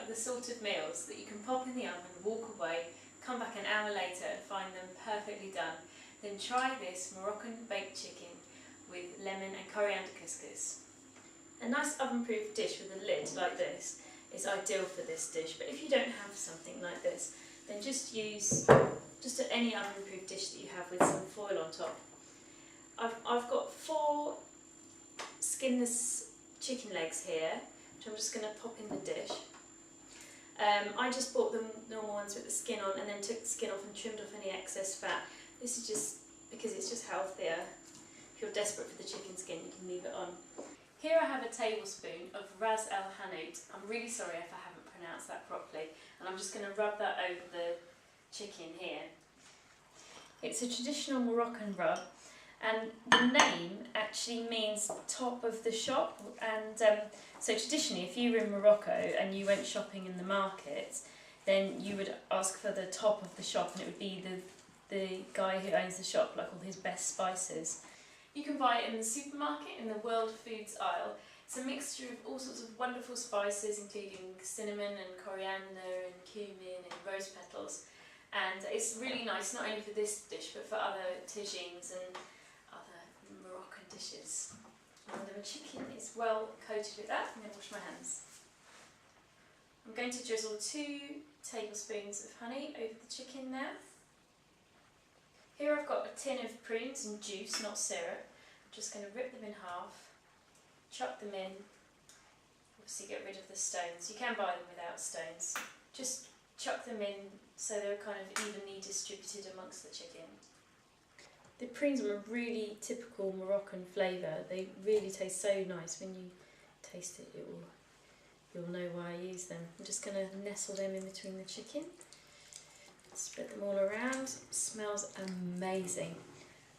the sort of meals that you can pop in the oven, walk away, come back an hour later and find them perfectly done, then try this Moroccan baked chicken with lemon and coriander couscous. A nice oven-proof dish with a lid like this is ideal for this dish, but if you don't have something like this, then just use any oven-proof dish that you have with some foil on top. I've got 4 skinless chicken legs here, which I'm just going to pop in the dish. I just bought the normal ones with the skin on and then took the skin off and trimmed off any excess fat. This is just because it's just healthier. If you're desperate for the chicken skin, you can leave it on. Here I have a tablespoon of Ras El Hanout. I'm really sorry if I haven't pronounced that properly, and I'm just going to rub that over the chicken here. It's a traditional Moroccan rub, and the name actually means top of the shop, and so traditionally if you were in Morocco and you went shopping in the market, then you would ask for the top of the shop, and it would be the guy who owns the shop, like all his best spices. You can buy it in the supermarket in the World Foods aisle. It's a mixture of all sorts of wonderful spices, including cinnamon and coriander and cumin and rose petals, and it's really nice not only for this dish but for other tagines and other Moroccan dishes. And the chicken is well coated with that. I'm going to wash my hands. I'm going to drizzle 2 tablespoons of honey over the chicken now. Here I've got a tin of prunes and juice, not syrup. I'm just going to rip them in half, chuck them in, obviously get rid of the stones. You can buy them without stones. Just chuck them in so they're kind of evenly distributed amongst the chicken. The prunes are a really typical Moroccan flavour. They really taste so nice. When you taste it, you'll know why I use them. I'm just going to nestle them in between the chicken. Spread them all around. It smells amazing.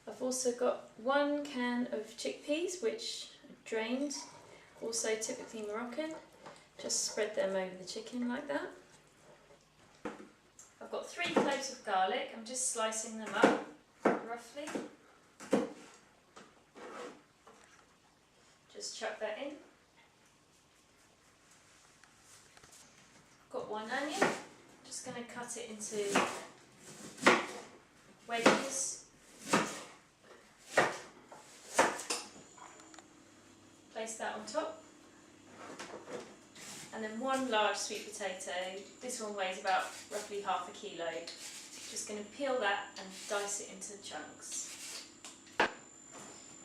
I've also got 1 can of chickpeas, which I've drained, also typically Moroccan. Just spread them over the chicken like that. I've got 3 cloves of garlic. I'm just slicing them up roughly. Just chuck that in. Got 1 onion. Just going to cut it into wedges. Place that on top. And then 1 large sweet potato. This one weighs about roughly half a kilo. Just going to peel that and dice it into chunks.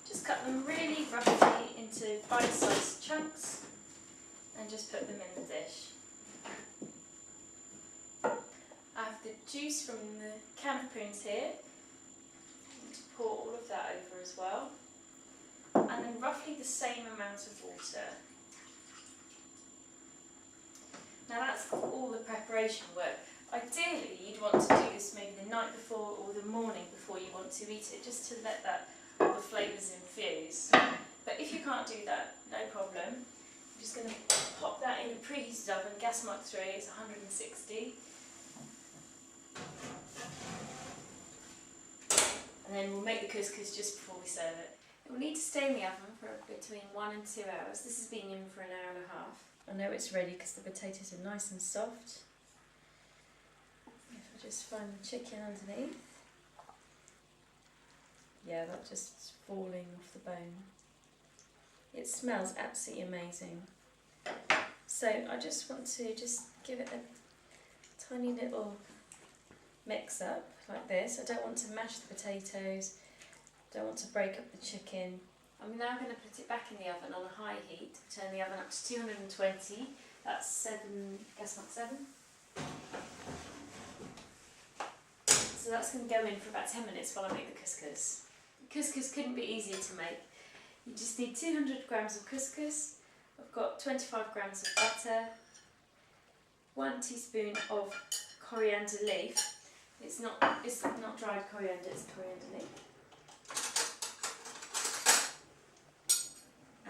Just cut them really roughly into bite-sized chunks and just put them in the dish. I have the juice from the can of prunes here. I'm going to pour all of that over as well. And then roughly the same amount of water. Now that's all the preparation work. Ideally you'd want to do this maybe the night before or the morning before you want to eat it, just to let all the flavours infuse. But if you can't do that, no problem. I'm just going to pop that in a preheated oven. Gas mark 3 is 160. And then we'll make the couscous just before we serve it. It will need to stay in the oven for between 1 and 2 hours. This has been in for an hour and a half. I know it's ready because the potatoes are nice and soft. If I just find the chicken underneath. Yeah, that's just falling off the bone. It smells absolutely amazing. So I just want to give it a tiny little mix up like this. I don't want to mash the potatoes, don't want to break up the chicken. I'm now going to put it back in the oven on a high heat. Turn the oven up to 220, that's gas mark 7. So that's going to go in for about 10 minutes while I make the couscous. Couscous couldn't be easier to make. You just need 200 grams of couscous. I've got 25 grams of butter, 1 teaspoon of coriander leaf. It's not dried coriander, it's coriander leaf.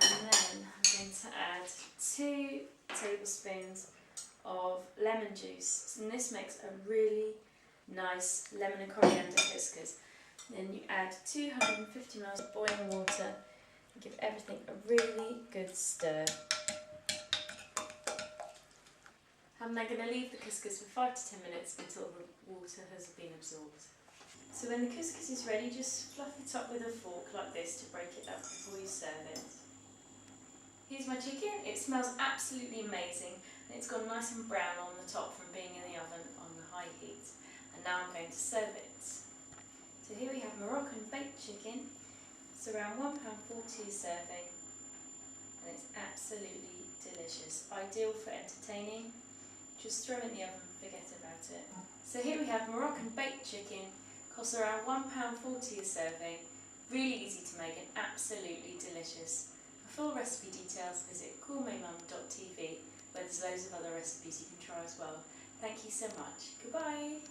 And then I'm going to add 2 tablespoons of lemon juice. And this makes a really nice lemon and coriander couscous. Then you add 250 ml of boiling water and give everything a really good stir. I'm then going to leave the couscous for 5 to 10 minutes until the water has been absorbed. So when the couscous is ready, just fluff it up with a fork like this to break it up before you serve it. Here's my chicken. It smells absolutely amazing and it's gone nice and brown on the top from being in the oven on the high heat. And now I'm going to serve it. So here we have Moroccan baked chicken. It's around £1.40 a serving and it's absolutely delicious. Ideal for entertaining. Just throw it in the oven and forget about it. So here we have Moroccan baked chicken. Costs around £1.40 a serving. Really easy to make and absolutely delicious. For full recipe details visit gourmetmum.tv where there's loads of other recipes you can try as well. Thank you so much. Goodbye.